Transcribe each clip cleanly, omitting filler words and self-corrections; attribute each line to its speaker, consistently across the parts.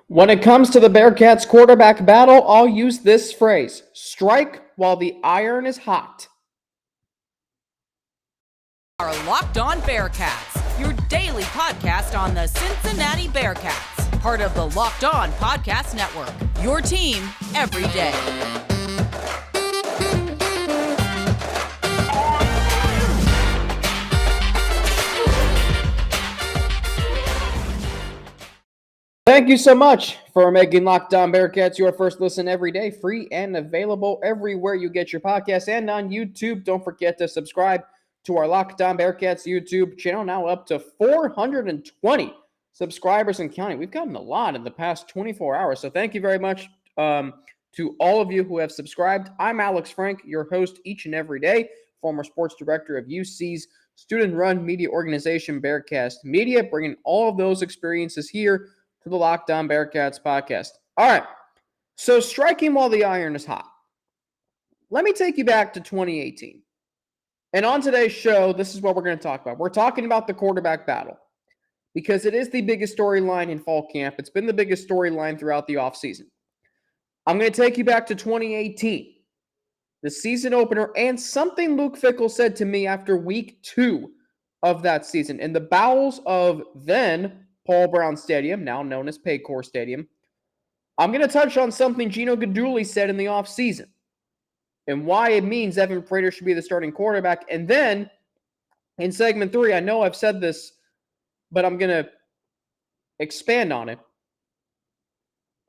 Speaker 1: When it comes to the Bearcats quarterback battle, I'll use this phrase: strike while the iron is hot.
Speaker 2: Are Locked On Bearcats, your daily podcast on the Cincinnati Bearcats, part of the Locked On Podcast Network, your team every day.
Speaker 1: Thank you so much for making Locked On Bearcats your first listen every day, free and available everywhere you get your podcasts and on YouTube. Don't forget to subscribe to our Locked On Bearcats YouTube channel, now up to 420 subscribers and counting. We've gotten a lot in the past 24 hours, so thank you very much to all of you who have subscribed. I'm Alex Frank, your host each and every day, former sports director of UC's student-run media organization, Bearcast Media, bringing all of those experiences here to the Locked On Bearcats podcast. All right, so striking while the iron is hot. Let me take you back to 2018. And on today's show, this is what we're going to talk about. We're talking about the quarterback battle because it is the biggest storyline in fall camp. It's been the biggest storyline throughout the offseason. I'm going to take you back to 2018, the season opener, and something Luke Fickell said to me after week 2 of that season in the bowels of then Paul Brown Stadium, now known as Paycor Stadium. I'm going to touch on something Gino Guidugli said in the offseason and why it means Evan Prater should be the starting quarterback. And then in segment 3, I know I've said this, but I'm going to expand on it,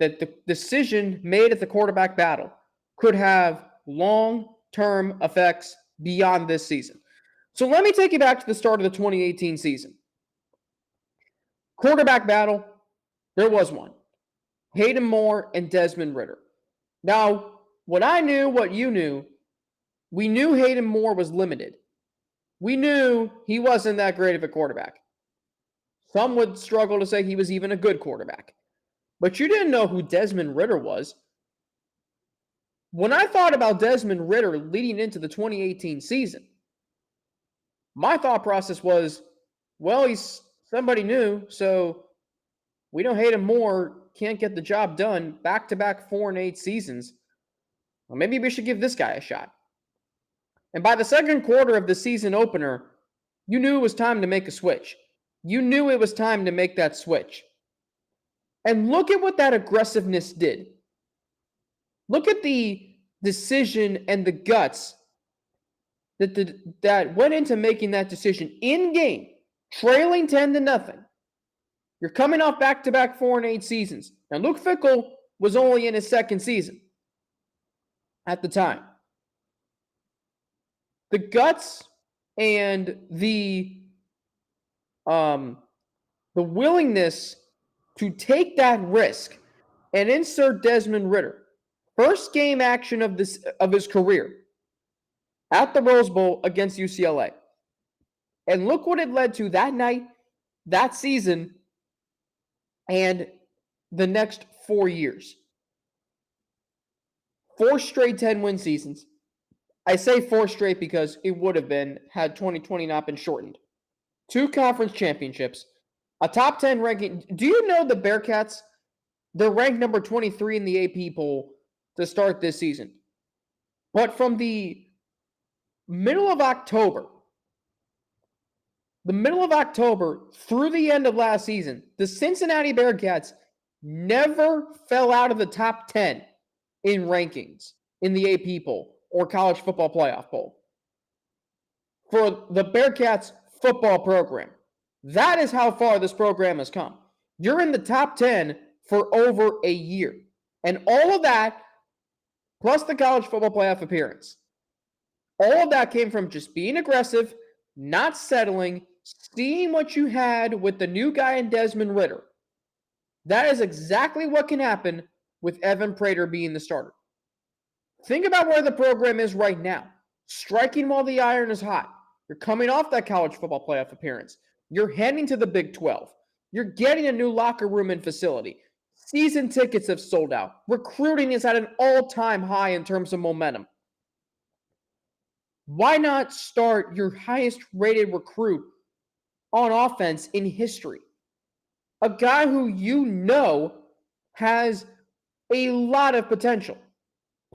Speaker 1: that the decision made at the quarterback battle could have long-term effects beyond this season. So let me take you back to the start of the 2018 season. Quarterback battle, there was one. Hayden Moore and Desmond Ridder. Now, what I knew, what you knew, we knew Hayden Moore was limited. We knew he wasn't that great of a quarterback. Some would struggle to say he was even a good quarterback. But you didn't know who Desmond Ridder was. When I thought about Desmond Ridder leading into the 2018 season, my thought process was, well, he's somebody new, so we know Hayden Moore can't get the job done back-to-back 4-8 seasons. Well, maybe we should give this guy a shot. And by the second quarter of the season opener, you knew it was time to make a switch. You knew it was time to make that switch. And look at what that aggressiveness did. Look at the decision and the guts that went into making that decision in game. Trailing 10-0. You're coming off back-to-back 4-8 seasons. Now, Luke Fickell was only in his second season at the time. The guts and the willingness to take that risk and insert Desmond Ridder, first game action of his career, at the Rose Bowl against UCLA. And look what it led to that night, that season, and the next 4 years. 4 straight 10-win seasons. I say 4 straight because it would have been had 2020 not been shortened. 2 conference championships, a top 10 ranking. Do you know the Bearcats, they're ranked number 23 in the AP poll to start this season. But from the middle of October through the end of last season, the Cincinnati Bearcats never fell out of the top 10 in rankings in the AP poll or college football playoff poll. For the Bearcats football program, that is how far this program has come. You're in the top 10 for over a year. And all of that, plus the college football playoff appearance, all of that came from just being aggressive, not settling, seeing what you had with the new guy in Desmond Ridder. That is exactly what can happen with Evan Prater being the starter. Think about where the program is right now. Striking while the iron is hot. You're coming off that college football playoff appearance. You're heading to the Big 12. You're getting a new locker room and facility. Season tickets have sold out. Recruiting is at an all-time high in terms of momentum. Why not start your highest-rated recruit on offense in history? A guy who you know has a lot of potential,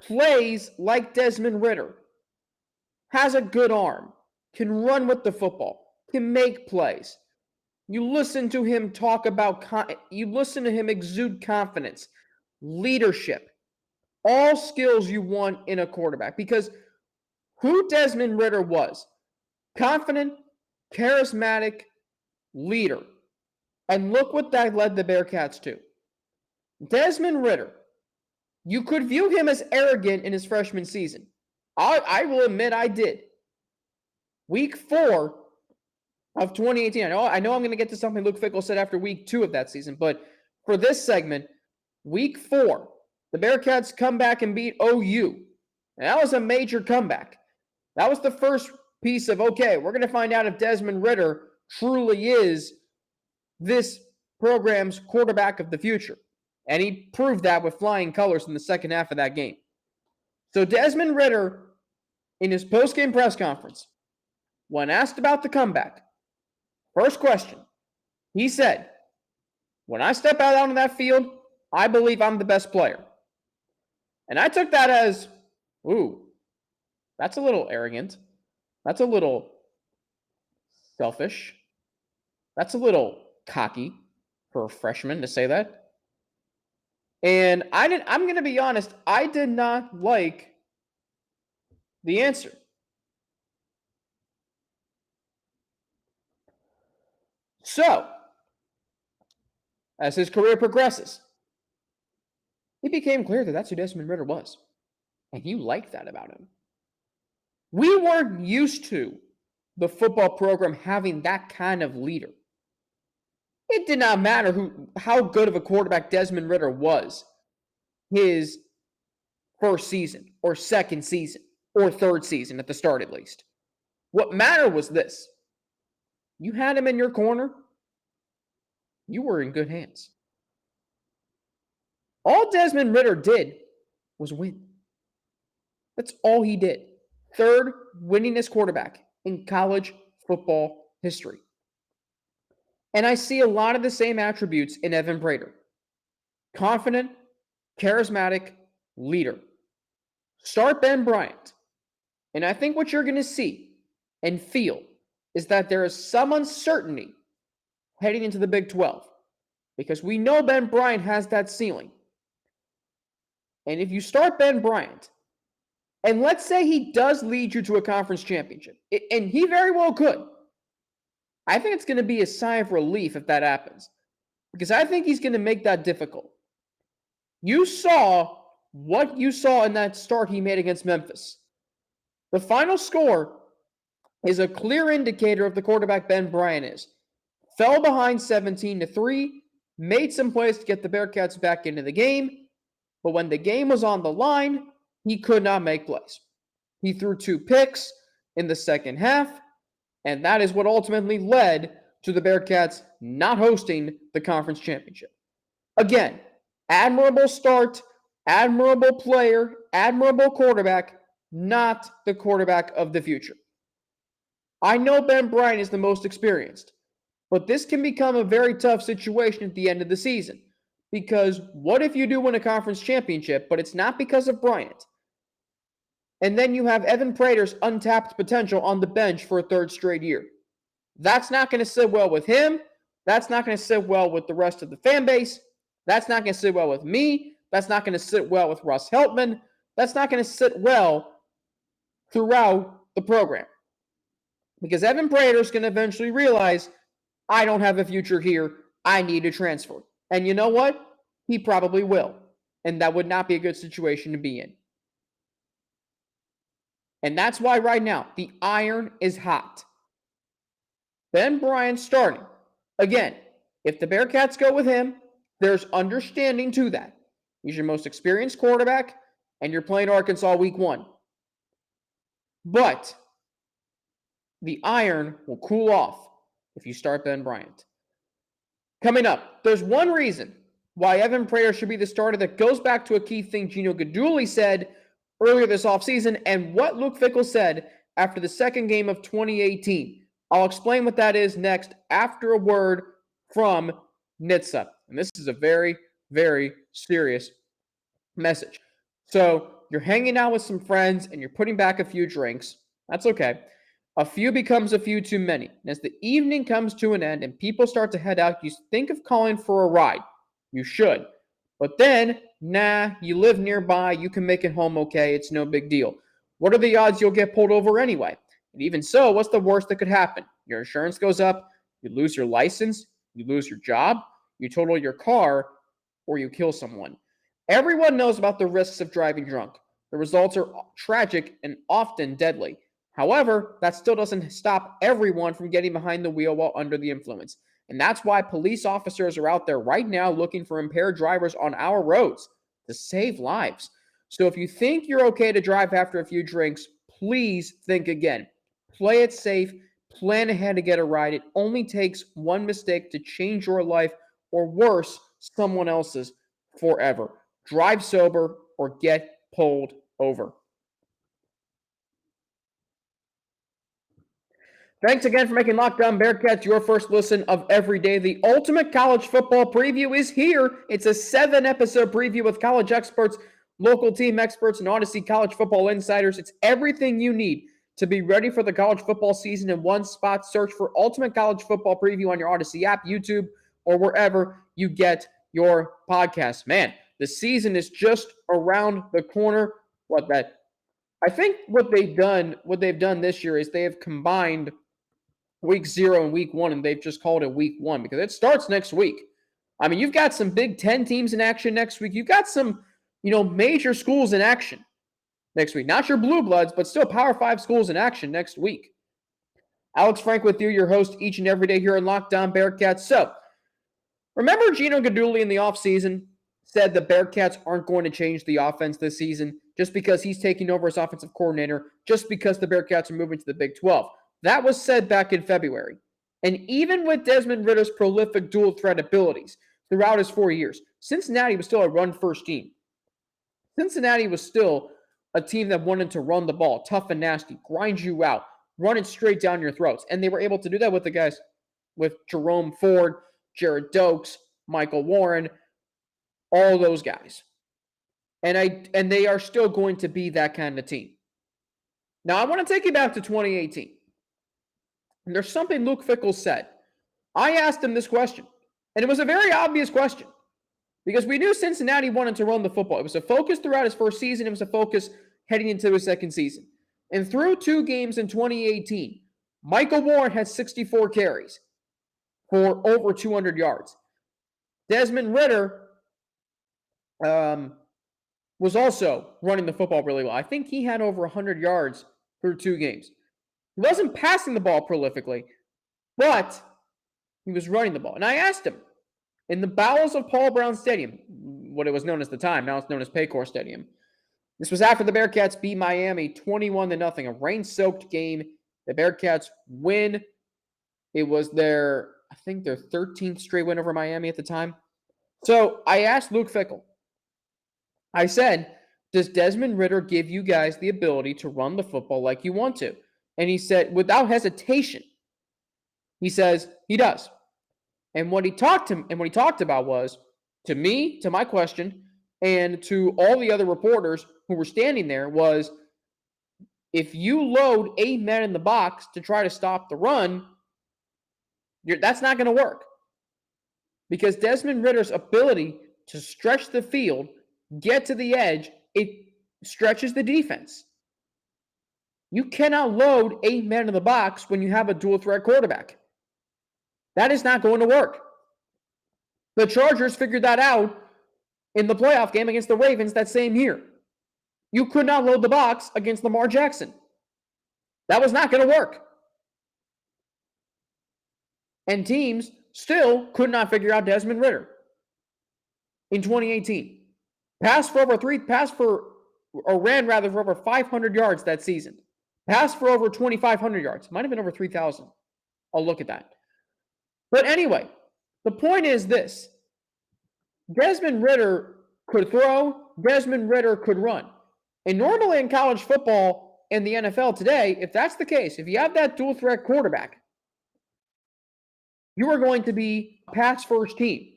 Speaker 1: plays like Desmond Ritter, has a good arm, can run with the football, can make plays. You listen to him talk about, you listen to him exude confidence, leadership, all skills you want in a quarterback. Because who Desmond Ritter was, confident, charismatic leader. And look what that led the Bearcats to. Desmond Ritter, you could view him as arrogant in his freshman season. I will admit I did. Week 4 of 2018. I know I'm going to get to something Luke Fickell said after week 2 of that season, but for this segment, week 4, the Bearcats come back and beat OU. And that was a major comeback. That was the first piece of, okay, we're going to find out if Desmond Ritter truly is this program's quarterback of the future. And he proved that with flying colors in the second half of that game. So Desmond Ritter, in his post-game press conference, when asked about the comeback, first question, he said, when I step out onto that field, I believe I'm the best player. And I took that as, ooh, that's a little arrogant. That's a little selfish. That's a little cocky for a freshman to say that. And I'm going to be honest, I did not like the answer. So, as his career progresses, it became clear that that's who Desmond Ritter was. And you liked that about him. We weren't used to the football program having that kind of leader. It did not matter how good of a quarterback Desmond Ritter was his first season or second season or third season at the start at least. What mattered was this. You had him in your corner, you were in good hands. All Desmond Ritter did was win. That's all he did. Third winningest quarterback in college football history. And I see a lot of the same attributes in Evan Prater. Confident, charismatic, leader. Start Ben Bryant. And I think what you're going to see and feel is that there is some uncertainty heading into the Big 12. Because we know Ben Bryant has that ceiling. And if you start Ben Bryant, and let's say he does lead you to a conference championship, and he very well could, I think it's going to be a sigh of relief if that happens. Because I think he's going to make that difficult. You saw what you saw in that start he made against Memphis. The final score is a clear indicator of the quarterback Ben Bryant is. Fell behind 17-3, made some plays to get the Bearcats back into the game, but when the game was on the line, he could not make plays. He threw 2 picks in the second half, and that is what ultimately led to the Bearcats not hosting the conference championship. Again, admirable start, admirable player, admirable quarterback, not the quarterback of the future. I know Ben Bryant is the most experienced, but this can become a very tough situation at the end of the season. Because what if you do win a conference championship, but it's not because of Bryant? And then you have Evan Prater's untapped potential on the bench for a third straight year. That's not going to sit well with him. That's not going to sit well with the rest of the fan base. That's not going to sit well with me. That's not going to sit well with Russ Heltman. That's not going to sit well throughout the program. Because Evan Prater is going to eventually realize, I don't have a future here. I need to transfer. And you know what? He probably will. And that would not be a good situation to be in. And that's why right now, the iron is hot. Ben Bryant starting. Again, if the Bearcats go with him, there's understanding to that. He's your most experienced quarterback, and you're playing Arkansas week 1. But the iron will cool off if you start Ben Bryant. Coming up, there's one reason why Evan Prater should be the starter that goes back to a key thing Gino Guidugli said earlier this offseason and what Luke Fickell said after the second game of 2018. I'll explain what that is next after a word from Nitsa. And this is a very, very serious message. So you're hanging out with some friends and you're putting back a few drinks. That's okay. A few becomes a few too many. And as the evening comes to an end and people start to head out, you think of calling for a ride. You should. But then, nah, you live nearby. You can make it home okay. It's no big deal. What are the odds you'll get pulled over anyway? And even so, what's the worst that could happen? Your insurance goes up, you lose your license, you lose your job, you total your car, or you kill someone. Everyone knows about the risks of driving drunk. The results are tragic and often deadly. However, that still doesn't stop everyone from getting behind the wheel while under the influence. And that's why police officers are out there right now looking for impaired drivers on our roads to save lives. So if you think you're okay to drive after a few drinks, please think again. Play it safe. Plan ahead to get a ride. It only takes one mistake to change your life, or worse, someone else's, forever. Drive sober or get pulled over. Thanks again for making Locked On Bearcats your first listen of every day. The ultimate college football preview is here. It's a 7-episode preview with college experts, local team experts, and Odyssey college football insiders. It's everything you need to be ready for the college football season in one spot. Search for Ultimate College Football Preview on your Odyssey app, YouTube, or wherever you get your podcasts. Man, the season is just around the corner. I think what they've done this year is they have combined week 0 and week 1, and they've just called it week 1 because it starts next week. I mean, you've got some Big Ten teams in action next week. You've got some, major schools in action next week. Not your Blue Bloods, but still Power 5 schools in action next week. Alex Frank with you, your host each and every day here in Locked On Bearcats. So, remember Gino Guidugli in the offseason said the Bearcats aren't going to change the offense this season just because he's taking over as offensive coordinator, just because the Bearcats are moving to the Big 12. That was said back in February. And even with Desmond Ridder's prolific dual threat abilities throughout his 4 years, Cincinnati was still a run-first team. Cincinnati was still a team that wanted to run the ball, tough and nasty, grind you out, run it straight down your throats. And they were able to do that with the guys, with Jerome Ford, Jared Dokes, Michael Warren, all those guys. And they are still going to be that kind of team. Now, I want to take you back to 2018. And there's something Luke Fickell said. I asked him this question, and it was a very obvious question because we knew Cincinnati wanted to run the football. It was a focus throughout his first season. It was a focus heading into his second season. And through 2 games in 2018, Michael Warren had 64 carries for over 200 yards. Desmond Ridder was also running the football really well. I think he had over 100 yards through 2 games. He wasn't passing the ball prolifically, but he was running the ball. And I asked him, in the bowels of Paul Brown Stadium, what it was known as at the time, now it's known as Paycor Stadium. This was after the Bearcats beat Miami 21-0, a rain-soaked game. The Bearcats win. It was their 13th straight win over Miami at the time. So I asked Luke Fickell. I said, does Desmond Ridder give you guys the ability to run the football like you want to? And he said, without hesitation, he says he does. And what he talked about was, to me, to my question, and to all the other reporters who were standing there, was if you load 8 men in the box to try to stop the run, that's not going to work. Because Desmond Ridder's ability to stretch the field, get to the edge, it stretches the defense. You cannot load 8 men in the box when you have a dual threat quarterback. That is not going to work. The Chargers figured that out in the playoff game against the Ravens that same year. You could not load the box against Lamar Jackson. That was not going to work. And teams still could not figure out Desmond Ridder in 2018. Ran for over 500 yards that season. Passed for over 2,500 yards. Might have been over 3,000. I'll look at that. But anyway, the point is this. Desmond Ridder could throw. Desmond Ridder could run. And normally in college football and the NFL today, if that's the case, if you have that dual threat quarterback, you are going to be a pass-first team.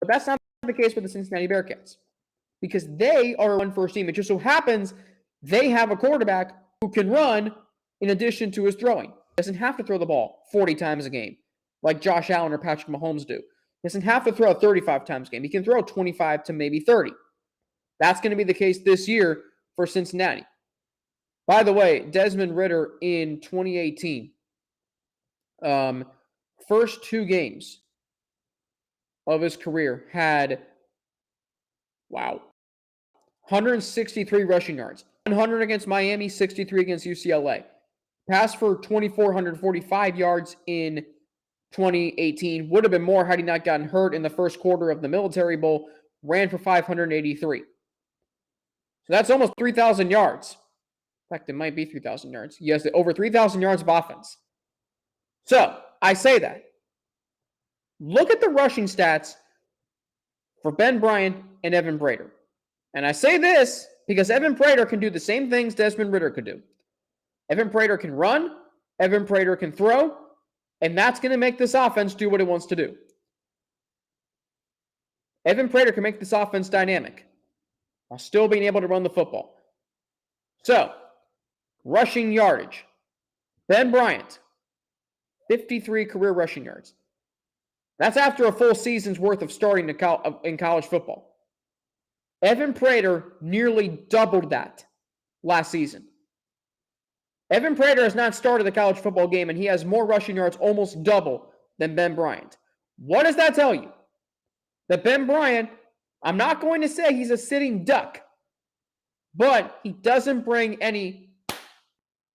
Speaker 1: But that's not the case with the Cincinnati Bearcats because they are a run-first team. It just so happens they have a quarterback who can run in addition to his throwing. Doesn't have to throw the ball 40 times a game like Josh Allen or Patrick Mahomes do. Doesn't have to throw 35 times a game. He can throw 25 to maybe 30. That's going to be the case this year for Cincinnati. By the way, Desmond Ridder in 2018, first 2 games of his career had, 163 rushing yards. 100 against Miami, 63 against UCLA. Passed for 2,445 yards in 2018. Would have been more had he not gotten hurt in the first quarter of the Military Bowl. Ran for 583. So that's almost 3,000 yards. In fact, it might be 3,000 yards. Yes, over 3,000 yards of offense. So, I say that. Look at the rushing stats for Ben Bryant and Evan Prater. And I say this because Evan Prater can do the same things Desmond Ridder could do. Evan Prater can run, Evan Prater can throw, and that's going to make this offense do what it wants to do. Evan Prater can make this offense dynamic while still being able to run the football. So, rushing yardage. Ben Bryant, 53 career rushing yards. That's after a full season's worth of starting in college football. Evan Prater nearly doubled that last season. Evan Prater has not started the college football game, and he has more rushing yards, almost double, than Ben Bryant. What does that tell you? That Ben Bryant, I'm not going to say he's a sitting duck, but he doesn't bring any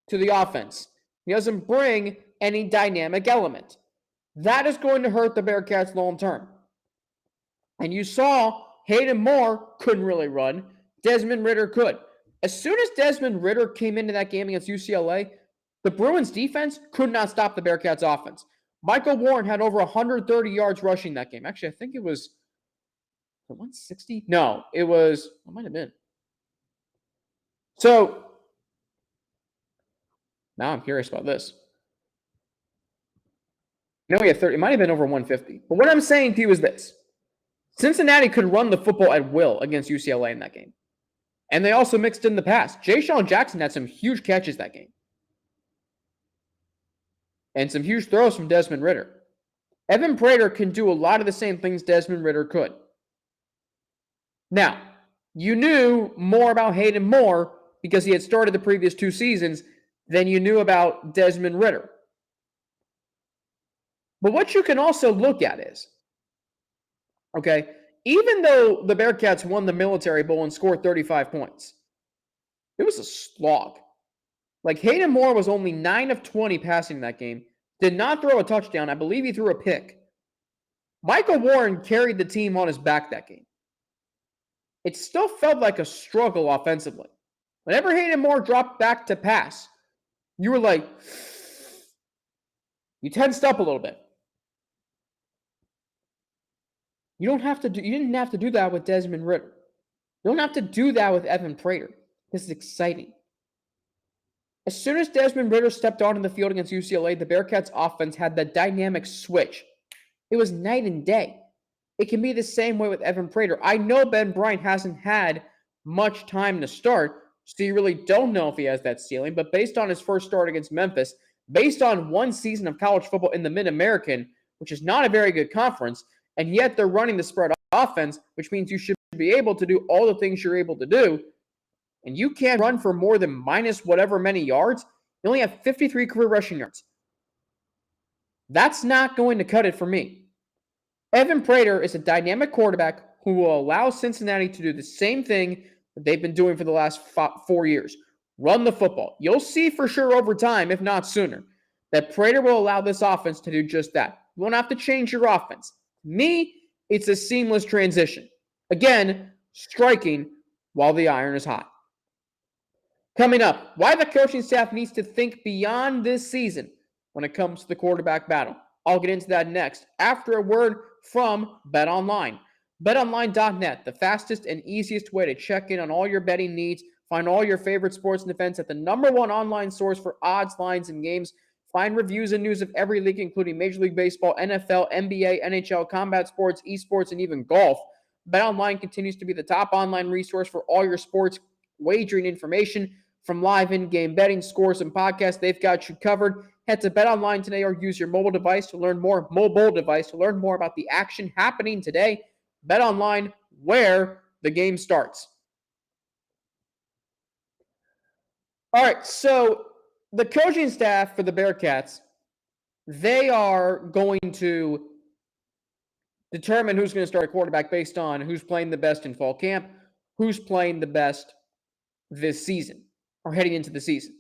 Speaker 1: to the offense. He doesn't bring any dynamic element. That is going to hurt the Bearcats long term. And you saw Hayden Moore couldn't really run. Desmond Ridder could. As soon as Desmond Ridder came into that game against UCLA, the Bruins defense could not stop the Bearcats offense. Michael Warren had over 130 yards rushing that game. Actually, I think it was 160? No, it might have been. So, now I'm curious about this. No, he had 30. It might have been over 150. But what I'm saying to you is this. Cincinnati could run the football at will against UCLA in that game. And they also mixed in the pass. Ja'Shawn Jackson had some huge catches that game. And some huge throws from Desmond Ridder. Evan Prater can do a lot of the same things Desmond Ridder could. Now, you knew more about Hayden Moore because he had started the previous 2 seasons than you knew about Desmond Ridder. But what you can also look at is, even though the Bearcats won the Military Bowl and scored 35 points, it was a slog. Like, Hayden Moore was only 9 of 20 passing that game, did not throw a touchdown. I believe he threw a pick. Michael Warren carried the team on his back that game. It still felt like a struggle offensively. Whenever Hayden Moore dropped back to pass, you were like, you tensed up a little bit. You didn't have to do that with Desmond Ridder. You don't have to do that with Evan Prater. This is exciting. As soon as Desmond Ridder stepped onto the field against UCLA, the Bearcats offense had that dynamic switch. It was night and day. It can be the same way with Evan Prater. I know Ben Bryant hasn't had much time to start, so you really don't know if he has that ceiling, but based on his first start against Memphis, based on 1 season of college football in the Mid-American, which is not a very good conference, and yet they're running the spread offense, which means you should be able to do all the things you're able to do, and you can't run for more than minus whatever many yards. You only have 53 career rushing yards. That's not going to cut it for me. Evan Prater is a dynamic quarterback who will allow Cincinnati to do the same thing that they've been doing for the last 4 years. Run the football. You'll see for sure over time, if not sooner, that Prater will allow this offense to do just that. You won't have to change your offense. Me, it's a seamless transition. Again, striking while the iron is hot. Coming up, why the coaching staff needs to think beyond this season when it comes to the quarterback battle. I'll get into that next after a word from BetOnline. BetOnline.net, the fastest and easiest way to check in on all your betting needs. Find all your favorite sports and events at the #1 online source for odds, lines, and games. Find reviews and news of every league, including Major League Baseball, NFL, NBA, NHL, combat sports, esports, and even golf. BetOnline continues to be the top online resource for all your sports wagering information. From live in-game betting, scores, and podcasts, they've got you covered. Head to BetOnline today or use your mobile device to learn more about the action happening today. BetOnline, where the game starts. All right, so the coaching staff for the Bearcats, they are going to determine who's going to start a quarterback based on who's playing the best in fall camp, who's playing the best this season or heading into the season.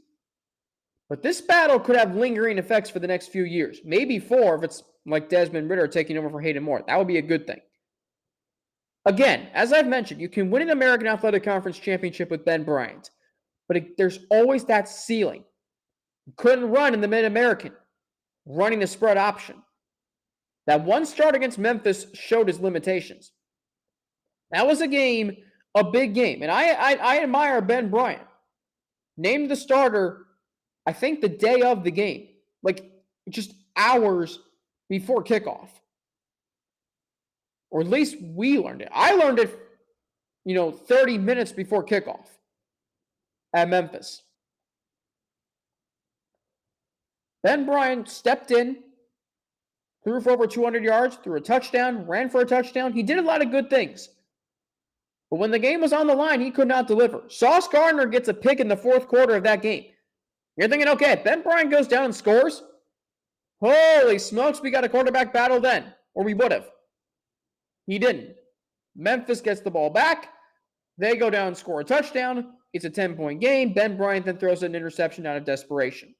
Speaker 1: But this battle could have lingering effects for the next few years. Maybe 4 if it's like Desmond Ridder taking over for Hayden Moore. That would be a good thing. Again, as I've mentioned, you can win an American Athletic Conference championship with Ben Bryant, but there's always that ceiling. You couldn't run in the Mid-American, running a spread option. That one start against Memphis showed his limitations. That was a big game, and I admire Ben Bryant. Named the starter, I think the day of the game, like just hours before kickoff. Or at least we learned it. I learned it, 30 minutes before kickoff at Memphis. Ben Bryant stepped in, threw for over 200 yards, threw a touchdown, ran for a touchdown. He did a lot of good things. But when the game was on the line, he could not deliver. Sauce Gardner gets a pick in the fourth quarter of that game. You're thinking, okay, Ben Bryant goes down and scores. Holy smokes, we got a quarterback battle then. Or we would have. He didn't. Memphis gets the ball back. They go down and score a touchdown. It's a 10-point game. Ben Bryant then throws an interception out of desperation.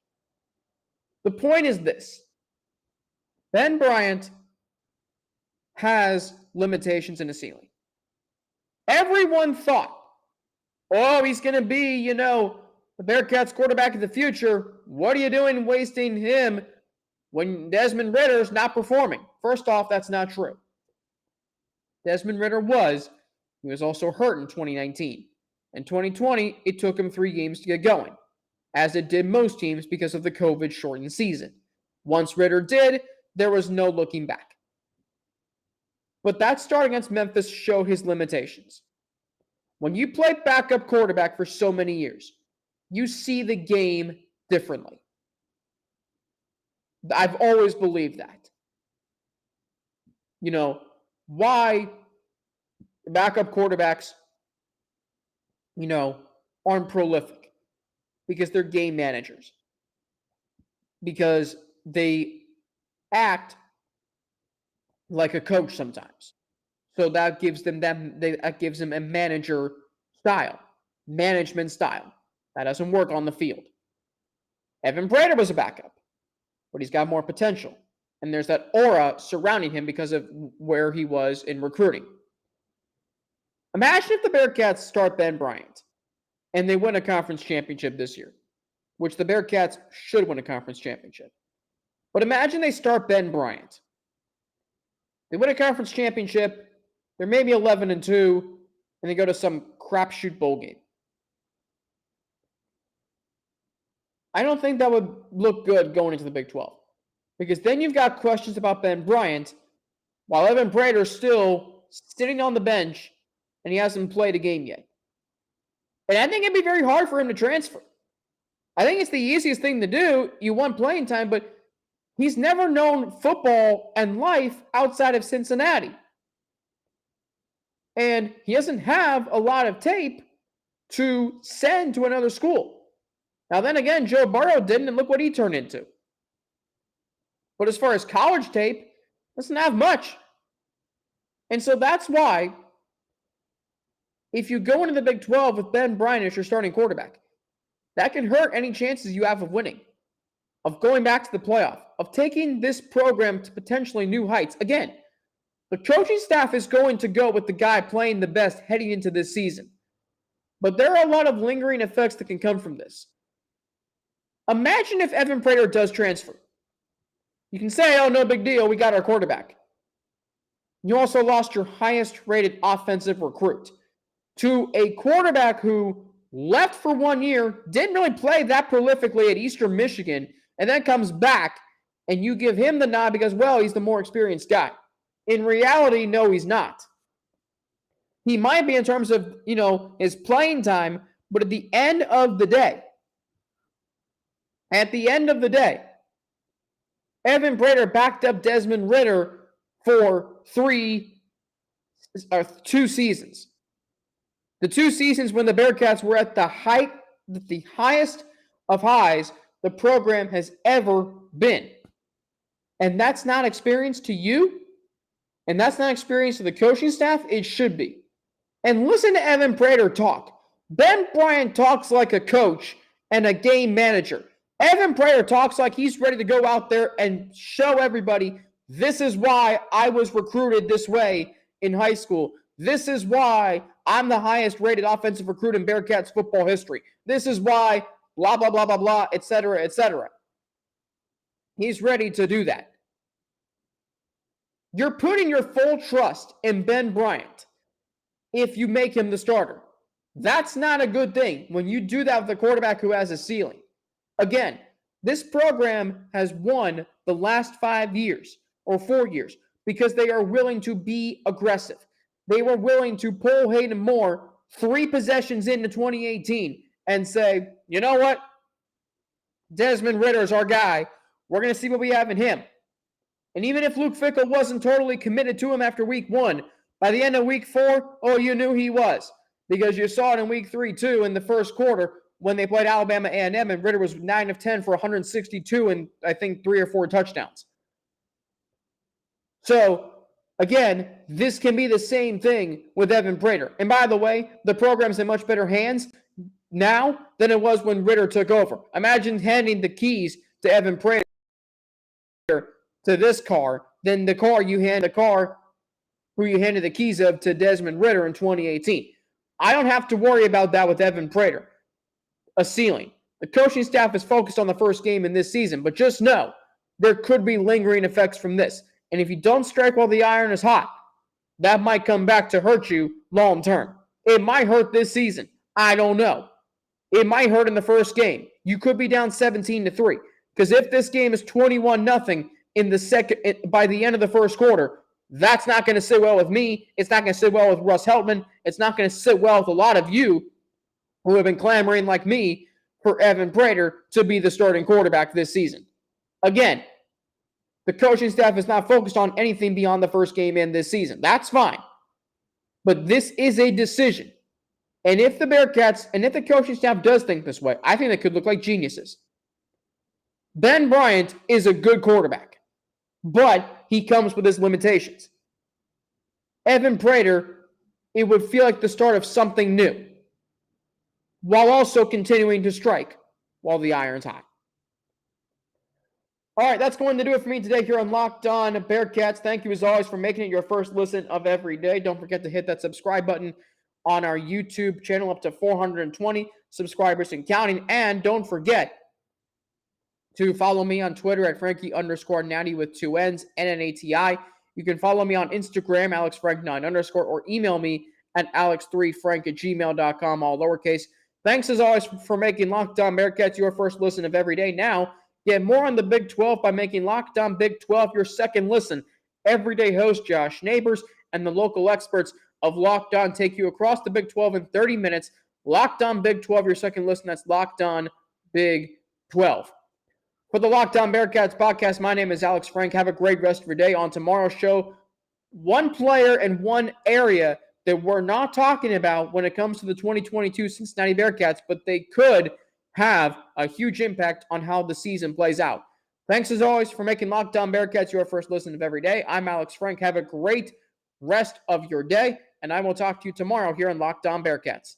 Speaker 1: The point is this. Ben Bryant has limitations in a ceiling. Everyone thought, he's going to be, the Bearcats quarterback of the future. What are you doing wasting him when Desmond Ridder's not performing? First off, that's not true. Desmond Ridder was also hurt in 2019. In 2020, it took him 3 games to get going, as it did most teams because of the COVID-shortened season. Once Ridder did, there was no looking back. But that start against Memphis showed his limitations. When you play backup quarterback for so many years, you see the game differently. I've always believed that. Why backup quarterbacks, aren't prolific? Because they're game managers. Because they act like a coach sometimes. So that gives them a manager style, management style. That doesn't work on the field. Evan Prater was a backup, but he's got more potential. And there's that aura surrounding him because of where he was in recruiting. Imagine if the Bearcats start Ben Bryant and they win a conference championship this year, which the Bearcats should win a conference championship. But imagine they start Ben Bryant. They win a conference championship, they're maybe 11-2, and they go to some crapshoot bowl game. I don't think that would look good going into the Big 12. Because then you've got questions about Ben Bryant, while Evan Prater's still sitting on the bench, and he hasn't played a game yet. And I think it'd be very hard for him to transfer. I think it's the easiest thing to do. You want playing time, but he's never known football and life outside of Cincinnati. And he doesn't have a lot of tape to send to another school. Now then again, Joe Burrow didn't, and look what he turned into. But as far as college tape, doesn't have much. And so that's why, if you go into the Big 12 with Ben Bryant as your starting quarterback, that can hurt any chances you have of winning, of going back to the playoff, of taking this program to potentially new heights. Again, the coaching staff is going to go with the guy playing the best heading into this season. But there are a lot of lingering effects that can come from this. Imagine if Evan Prater does transfer. You can say, no big deal, we got our quarterback. You also lost your highest rated offensive recruit to a quarterback who left for 1 year, didn't really play that prolifically at Eastern Michigan, and then comes back and you give him the nod because, well, he's the more experienced guy. In reality, no, he's not. He might be in terms of, his playing time, but at the end of the day, Evan Prater backed up Desmond Ridder for 2 seasons. The 2 seasons when the Bearcats were at the highest of highs the program has ever been. And that's not experience to you, and that's not experience to the coaching staff. It should be. And listen to Evan Prater talk. Ben Bryant talks like a coach and a game manager. Evan Prater talks like he's ready to go out there and show everybody, this is why I was recruited this way in high school. This is why I'm the highest rated offensive recruit in Bearcats football history. This is why blah, blah, blah, blah, blah, et cetera, et cetera. He's ready to do that. You're putting your full trust in Ben Bryant if you make him the starter. That's not a good thing when you do that with a quarterback who has a ceiling. Again, this program has won the last 5 years or 4 years because they are willing to be aggressive. They were willing to pull Hayden Moore 3 possessions into 2018 and say, you know what? Desmond Ridder is our guy. We're going to see what we have in him. And even if Luke Fickell wasn't totally committed to him after week 1, by the end of week 4, you knew he was. Because you saw it in week 3, too, in the first quarter when they played Alabama A&M, and Ridder was 9 of 10 for 162 and I think 3 or 4 touchdowns. So, again, this can be the same thing with Evan Prater. And by the way, the program's in much better hands now than it was when Ridder took over. Imagine handing the keys to Evan Prater to this car than the car you handed the keys of to Desmond Ridder in 2018. I don't have to worry about that with Evan Prater. A ceiling. The coaching staff is focused on the first game in this season, but just know there could be lingering effects from this. And if you don't strike while the iron is hot, that might come back to hurt you long term. It might hurt this season. I don't know. It might hurt in the first game. You could be down 17-3. Because if this game is 21-0 in the second, by the end of the first quarter, that's not going to sit well with me. It's not going to sit well with Russ Heltman. It's not going to sit well with a lot of you who have been clamoring like me for Evan Prater to be the starting quarterback this season. Again, the coaching staff is not focused on anything beyond the first game in this season. That's fine. But this is a decision. And if the Bearcats, and if the coaching staff does think this way, I think they could look like geniuses. Ben Bryant is a good quarterback, but he comes with his limitations. Evan Prater, it would feel like the start of something new, while also continuing to strike while the iron's hot. All right, that's going to do it for me today here on Locked On Bearcats. Thank you, as always, for making it your first listen of every day. Don't forget to hit that subscribe button on our YouTube channel, up to 420 subscribers and counting. And don't forget to follow me on Twitter at Frankie_Natty with 2 N's, NNATI. You can follow me on Instagram, AlexFrank9_, or email me at alex3frank@gmail.com, all lowercase. Thanks, as always, for making Locked On Bearcats your first listen of every day. Now, get more on the Big 12 by making Locked On Big 12 your second listen. Everyday host Josh Neighbors and the local experts of Locked On take you across the Big 12 in 30 minutes. Locked On Big 12, your second listen. That's Locked On Big 12. For the Locked On Bearcats podcast, my name is Alex Frank. Have a great rest of your day. On tomorrow's show, one player and one area that we're not talking about when it comes to the 2022 Cincinnati Bearcats, but they could have a huge impact on how the season plays out. Thanks, as always, for making Locked On Bearcats your first listen of every day. I'm Alex Frank. Have a great rest of your day, and I will talk to you tomorrow here on Locked On Bearcats.